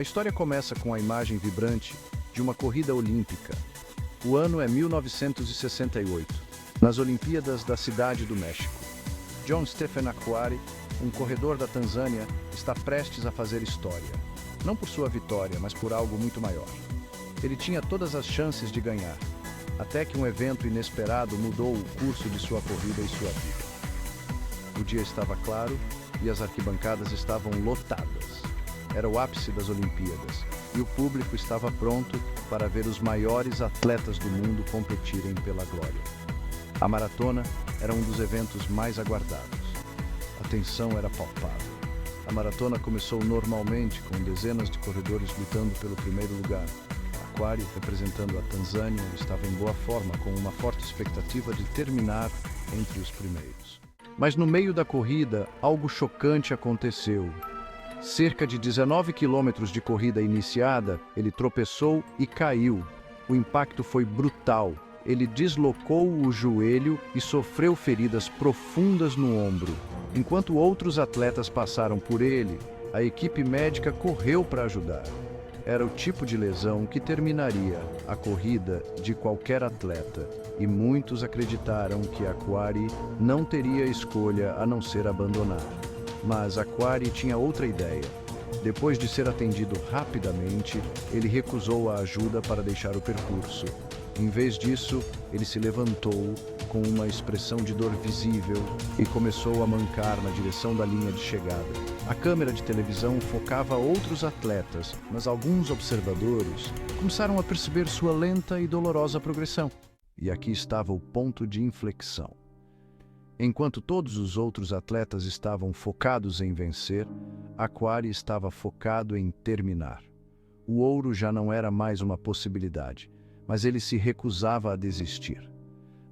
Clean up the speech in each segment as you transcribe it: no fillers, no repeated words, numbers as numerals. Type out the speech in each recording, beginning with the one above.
A história começa com a imagem vibrante de uma corrida olímpica. O ano é 1968, nas Olimpíadas da Cidade do México. John Stephen Akhwari, um corredor da Tanzânia, está prestes a fazer história. Não por sua vitória, mas por algo muito maior. Ele tinha todas as chances de ganhar, até que um evento inesperado mudou o curso de sua corrida e sua vida. O dia estava claro e as arquibancadas estavam lotadas. Era o ápice das Olimpíadas e o público estava pronto para ver os maiores atletas do mundo competirem pela glória. A maratona era um dos eventos mais aguardados. A tensão era palpável. A maratona começou normalmente, com dezenas de corredores lutando pelo primeiro lugar. Akhwari, representando a Tanzânia, estava em boa forma, com uma forte expectativa de terminar entre os primeiros. Mas no meio da corrida, algo chocante aconteceu. Cerca de 19 quilômetros de corrida iniciada, ele tropeçou e caiu. O impacto foi brutal. Ele deslocou o joelho e sofreu feridas profundas no ombro. Enquanto outros atletas passaram por ele, a equipe médica correu para ajudar. Era o tipo de lesão que terminaria a corrida de qualquer atleta, e muitos acreditaram que Akhwari não teria escolha a não ser abandonar. Mas Akhwari tinha outra ideia. Depois de ser atendido rapidamente, ele recusou a ajuda para deixar o percurso. Em vez disso, ele se levantou com uma expressão de dor visível e começou a mancar na direção da linha de chegada. A câmera de televisão focava outros atletas, mas alguns observadores começaram a perceber sua lenta e dolorosa progressão. E aqui estava o ponto de inflexão. Enquanto todos os outros atletas estavam focados em vencer, Akhwari estava focado em terminar. O ouro já não era mais uma possibilidade, mas ele se recusava a desistir.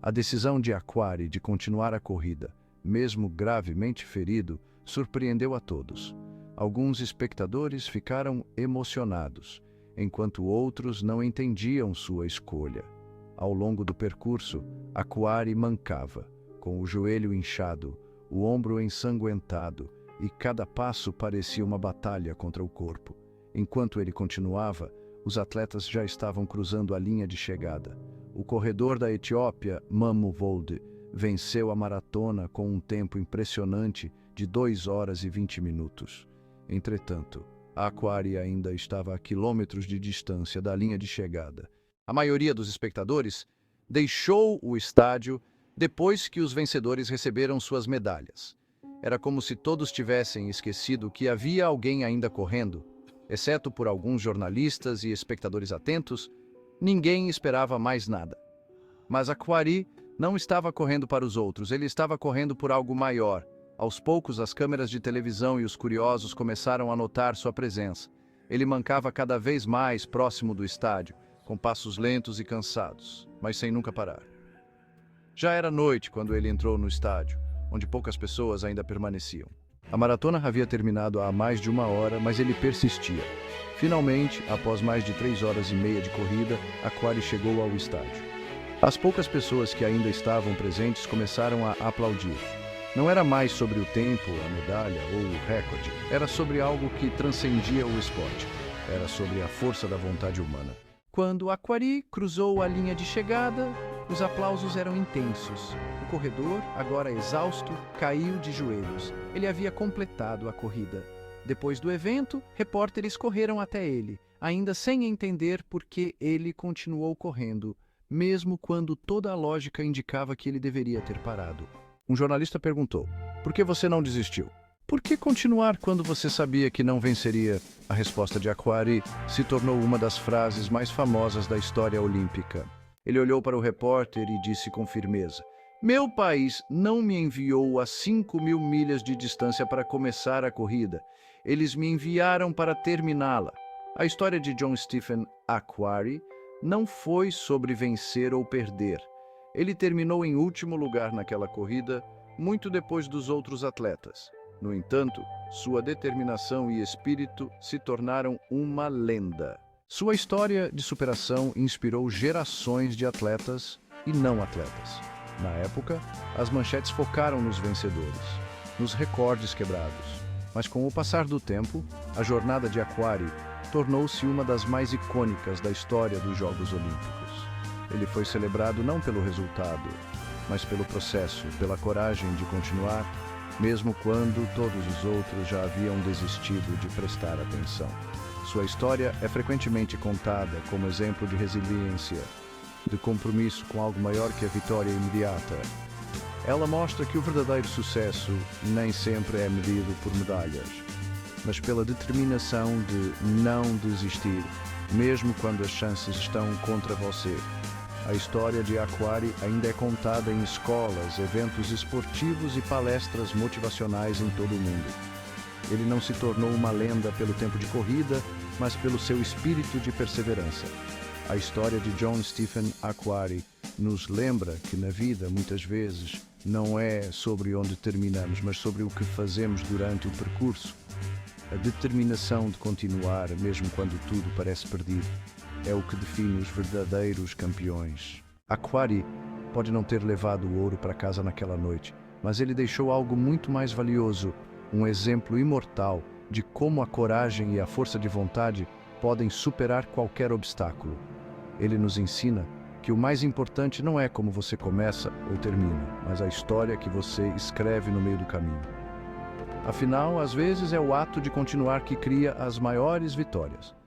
A decisão de Akhwari de continuar a corrida, mesmo gravemente ferido, surpreendeu a todos. Alguns espectadores ficaram emocionados, enquanto outros não entendiam sua escolha. Ao longo do percurso, Akhwari mancava, com o joelho inchado, o ombro ensanguentado, e cada passo parecia uma batalha contra o corpo. Enquanto ele continuava, os atletas já estavam cruzando a linha de chegada. O corredor da Etiópia, Mamu Wolde, venceu a maratona com um tempo impressionante de 2 horas e 20 minutos. Entretanto, Akhwari ainda estava a quilômetros de distância da linha de chegada. A maioria dos espectadores deixou o estádio depois que os vencedores receberam suas medalhas. Era como se todos tivessem esquecido que havia alguém ainda correndo. Exceto por alguns jornalistas e espectadores atentos, ninguém esperava mais nada. Mas Akhwari não estava correndo para os outros, ele estava correndo por algo maior. Aos poucos, as câmeras de televisão e os curiosos começaram a notar sua presença. Ele mancava cada vez mais próximo do estádio, com passos lentos e cansados, mas sem nunca parar. Já era noite quando ele entrou no estádio, onde poucas pessoas ainda permaneciam. A maratona havia terminado há mais de 1 hora, mas ele persistia. Finalmente, após mais de 3 horas e meia de corrida, Akhwari chegou ao estádio. As poucas pessoas que ainda estavam presentes começaram a aplaudir. Não era mais sobre o tempo, a medalha ou o recorde. Era sobre algo que transcendia o esporte. Era sobre a força da vontade humana. Quando Akhwari cruzou a linha de chegada, os aplausos eram intensos. O corredor, agora exausto, caiu de joelhos. Ele havia completado a corrida. Depois do evento, repórteres correram até ele, ainda sem entender por que ele continuou correndo, mesmo quando toda a lógica indicava que ele deveria ter parado. Um jornalista perguntou: "Por que você não desistiu? Por que continuar quando você sabia que não venceria?" A resposta de Akhwari se tornou uma das frases mais famosas da história olímpica. Ele olhou para o repórter e disse com firmeza: "Meu país não me enviou a 5.000 milhas de distância para começar a corrida. Eles me enviaram para terminá-la." A história de John Stephen Akhwari não foi sobre vencer ou perder. Ele terminou em último lugar naquela corrida, muito depois dos outros atletas. No entanto, sua determinação e espírito se tornaram uma lenda. Sua história de superação inspirou gerações de atletas e não atletas. Na época, as manchetes focaram nos vencedores, nos recordes quebrados. Mas com o passar do tempo, a jornada de Akhwari tornou-se uma das mais icônicas da história dos Jogos Olímpicos. Ele foi celebrado não pelo resultado, mas pelo processo, pela coragem de continuar, mesmo quando todos os outros já haviam desistido de prestar atenção. Sua história é frequentemente contada como exemplo de resiliência, de compromisso com algo maior que a vitória imediata. Ela mostra que o verdadeiro sucesso nem sempre é medido por medalhas, mas pela determinação de não desistir, mesmo quando as chances estão contra você. A história de Akhwari ainda é contada em escolas, eventos esportivos e palestras motivacionais em todo o mundo. Ele não se tornou uma lenda pelo tempo de corrida, mas pelo seu espírito de perseverança. A história de John Stephen Akhwari nos lembra que na vida, muitas vezes, não é sobre onde terminamos, mas sobre o que fazemos durante o percurso. A determinação de continuar, mesmo quando tudo parece perdido, é o que define os verdadeiros campeões. Akhwari pode não ter levado o ouro para casa naquela noite, mas ele deixou algo muito mais valioso, um exemplo imortal de como a coragem e a força de vontade podem superar qualquer obstáculo. Ele nos ensina que o mais importante não é como você começa ou termina, mas a história que você escreve no meio do caminho. Afinal, às vezes é o ato de continuar que cria as maiores vitórias.